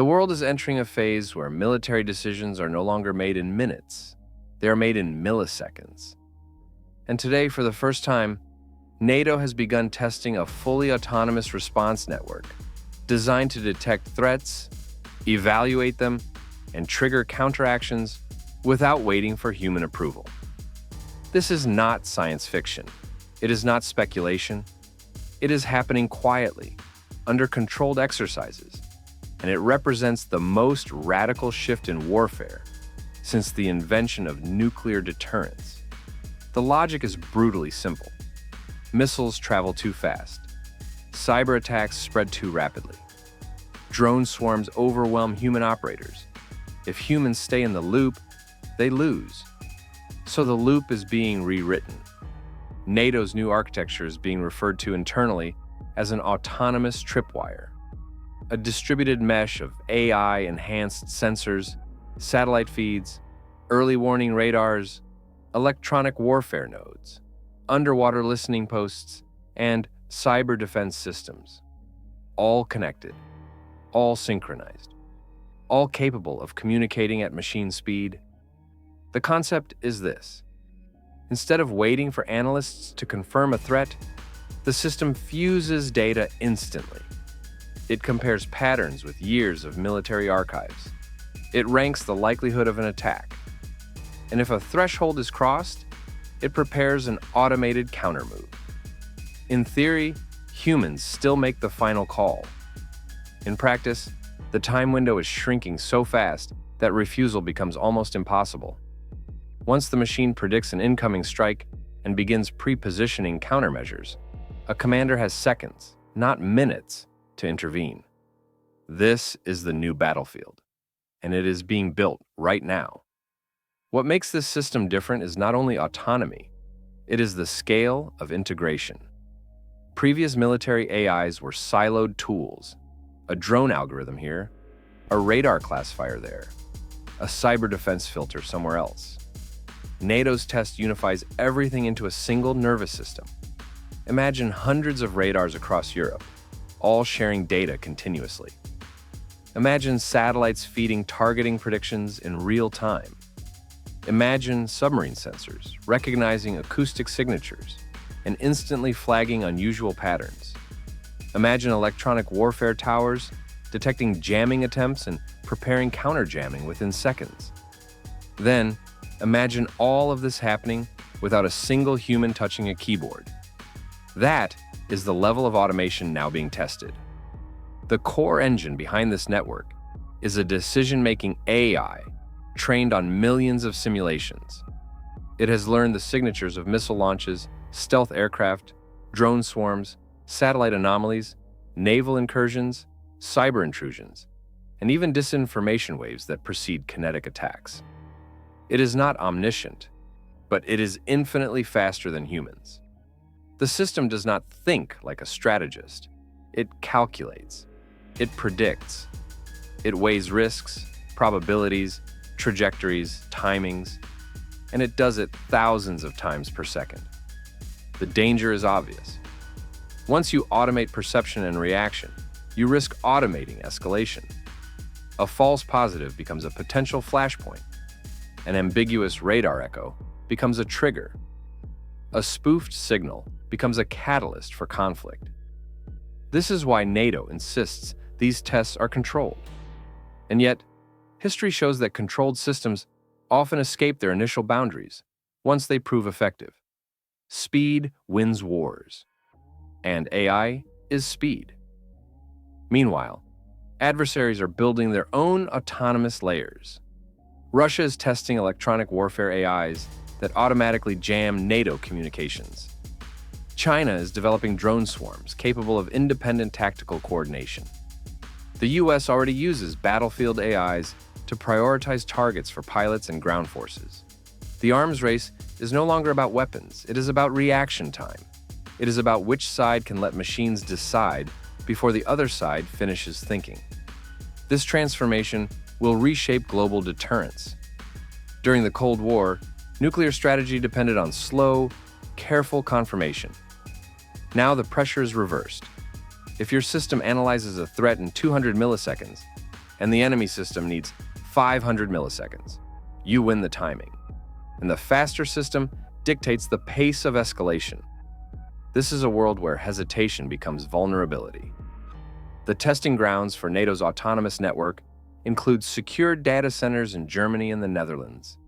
The world is entering a phase where military decisions are no longer made in minutes. They are made in milliseconds. And today, for the first time, NATO has begun testing a fully autonomous response network designed to detect threats, evaluate them, and trigger counteractions without waiting for human approval. This is not science fiction. It is not speculation. It is happening quietly, under controlled exercises, and it represents the most radical shift in warfare since the invention of nuclear deterrence. The logic is brutally simple. Missiles travel too fast. Cyber attacks spread too rapidly. Drone swarms overwhelm human operators. If humans stay in the loop, they lose. So the loop is being rewritten. NATO's new architecture is being referred to internally as an autonomous tripwire, a distributed mesh of AI-enhanced sensors, satellite feeds, early warning radars, electronic warfare nodes, underwater listening posts, and cyber defense systems, all connected, all synchronized, all capable of communicating at machine speed. The concept is this. Instead of waiting for analysts to confirm a threat, the system fuses data instantly. It compares patterns with years of military archives. It ranks the likelihood of an attack. And if a threshold is crossed, it prepares an automated countermove. In theory, humans still make the final call. In practice, the time window is shrinking so fast that refusal becomes almost impossible. Once the machine predicts an incoming strike and begins pre-positioning countermeasures, a commander has seconds, not minutes, to intervene. This is the new battlefield, and it is being built right now. What makes this system different is not only autonomy, it is the scale of integration. Previous military AIs were siloed tools, a drone algorithm here, a radar classifier there, a cyber defense filter somewhere else. NATO's test unifies everything into a single nervous system. Imagine hundreds of radars across Europe, all sharing data continuously. Imagine satellites feeding targeting predictions in real time. Imagine submarine sensors recognizing acoustic signatures and instantly flagging unusual patterns. Imagine electronic warfare towers detecting jamming attempts and preparing counter-jamming within seconds. Then, imagine all of this happening without a single human touching a keyboard. That is the level of automation now being tested. The core engine behind this network is a decision-making AI trained on millions of simulations. It has learned the signatures of missile launches, stealth aircraft, drone swarms, satellite anomalies, naval incursions, cyber intrusions, and even disinformation waves that precede kinetic attacks. It is not omniscient, but it is infinitely faster than humans. The system does not think like a strategist. It calculates. It predicts. It weighs risks, probabilities, trajectories, timings, and it does it thousands of times per second. The danger is obvious. Once you automate perception and reaction, you risk automating escalation. A false positive becomes a potential flashpoint. An ambiguous radar echo becomes a trigger. A spoofed signal becomes a catalyst for conflict. This is why NATO insists these tests are controlled. And yet, history shows that controlled systems often escape their initial boundaries once they prove effective. Speed wins wars, and AI is speed. Meanwhile, adversaries are building their own autonomous layers. Russia is testing electronic warfare AIs that automatically jam NATO communications. China is developing drone swarms capable of independent tactical coordination. The US already uses battlefield AIs to prioritize targets for pilots and ground forces. The arms race is no longer about weapons, it is about reaction time. It is about which side can let machines decide before the other side finishes thinking. This transformation will reshape global deterrence. During the Cold War, nuclear strategy depended on slow, careful confirmation. Now the pressure is reversed. If your system analyzes a threat in 200 milliseconds and the enemy system needs 500 milliseconds. You win the timing. And the faster system dictates the pace of escalation. This is a world where hesitation becomes vulnerability. The testing grounds for NATO's autonomous network include secure data centers in Germany and the Netherlands,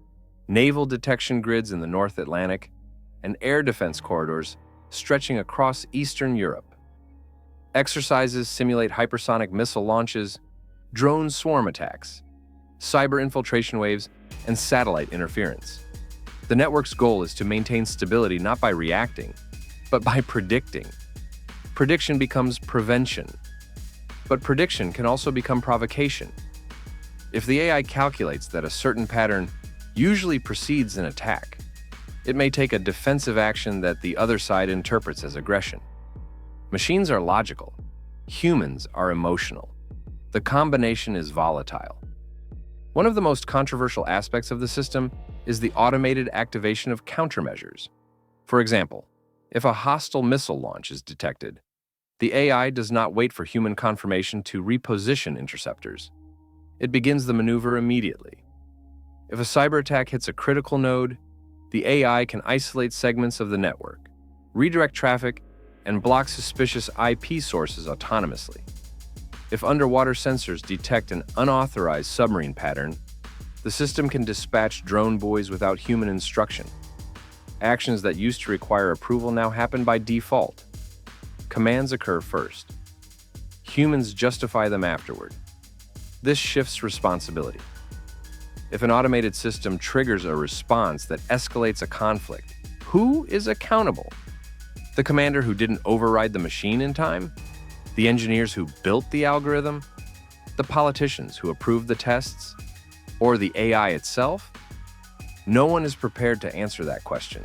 naval detection grids in the North Atlantic, and air defense corridors stretching across Eastern Europe. Exercises simulate hypersonic missile launches, drone swarm attacks, cyber infiltration waves, and satellite interference. The network's goal is to maintain stability not by reacting, but by predicting. Prediction becomes prevention, but prediction can also become provocation. If the AI calculates that a certain pattern usually precedes an attack, it may take a defensive action that the other side interprets as aggression. Machines are logical. Humans are emotional. The combination is volatile. One of the most controversial aspects of the system is the automated activation of countermeasures. For example, if a hostile missile launch is detected, the AI does not wait for human confirmation to reposition interceptors. It begins the maneuver immediately. If a cyber attack hits a critical node, the AI can isolate segments of the network, redirect traffic, and block suspicious IP sources autonomously. If underwater sensors detect an unauthorized submarine pattern, the system can dispatch drone buoys without human instruction. Actions that used to require approval now happen by default. Commands occur first. Humans justify them afterward. This shifts responsibility. If an automated system triggers a response that escalates a conflict, who is accountable? The commander who didn't override the machine in time? The engineers who built the algorithm? The politicians who approved the tests? Or the AI itself? No one is prepared to answer that question.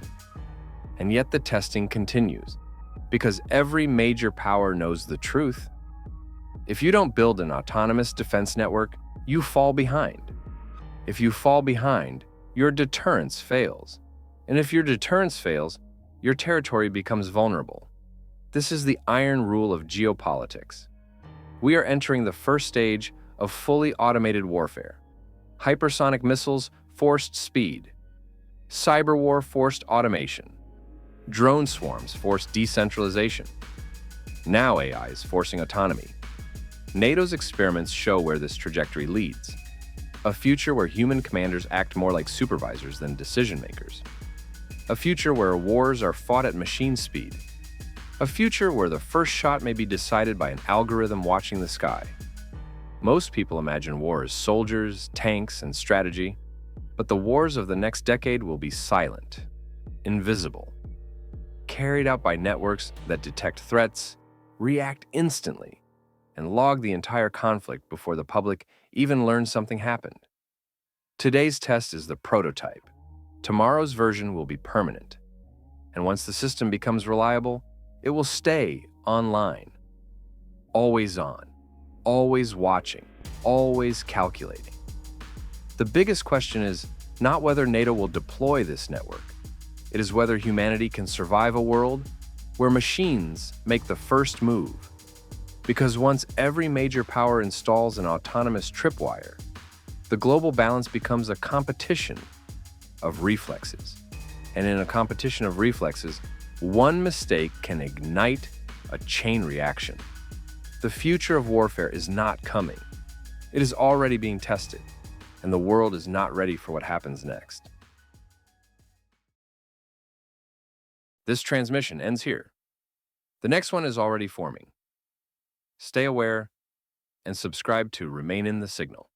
And yet the testing continues, because every major power knows the truth. If you don't build an autonomous defense network, you fall behind. If you fall behind, your deterrence fails. And if your deterrence fails, your territory becomes vulnerable. This is the iron rule of geopolitics. We are entering the first stage of fully automated warfare. Hypersonic missiles forced speed. Cyber war forced automation. Drone swarms forced decentralization. Now AI is forcing autonomy. NATO's experiments show where this trajectory leads. A future where human commanders act more like supervisors than decision makers. A future where wars are fought at machine speed. A future where the first shot may be decided by an algorithm watching the sky. Most people imagine war as soldiers, tanks, and strategy, but the wars of the next decade will be silent, invisible, carried out by networks that detect threats, react instantly, and log the entire conflict before the public even learns something happened. Today's test is the prototype. Tomorrow's version will be permanent. And once the system becomes reliable, it will stay online. Always on, always watching, always calculating. The biggest question is not whether NATO will deploy this network. It is whether humanity can survive a world where machines make the first move. Because once every major power installs an autonomous tripwire, the global balance becomes a competition of reflexes. And in a competition of reflexes, one mistake can ignite a chain reaction. The future of warfare is not coming. It is already being tested, and the world is not ready for what happens next. This transmission ends here. The next one is already forming. Stay aware and subscribe to Remain in the Signal.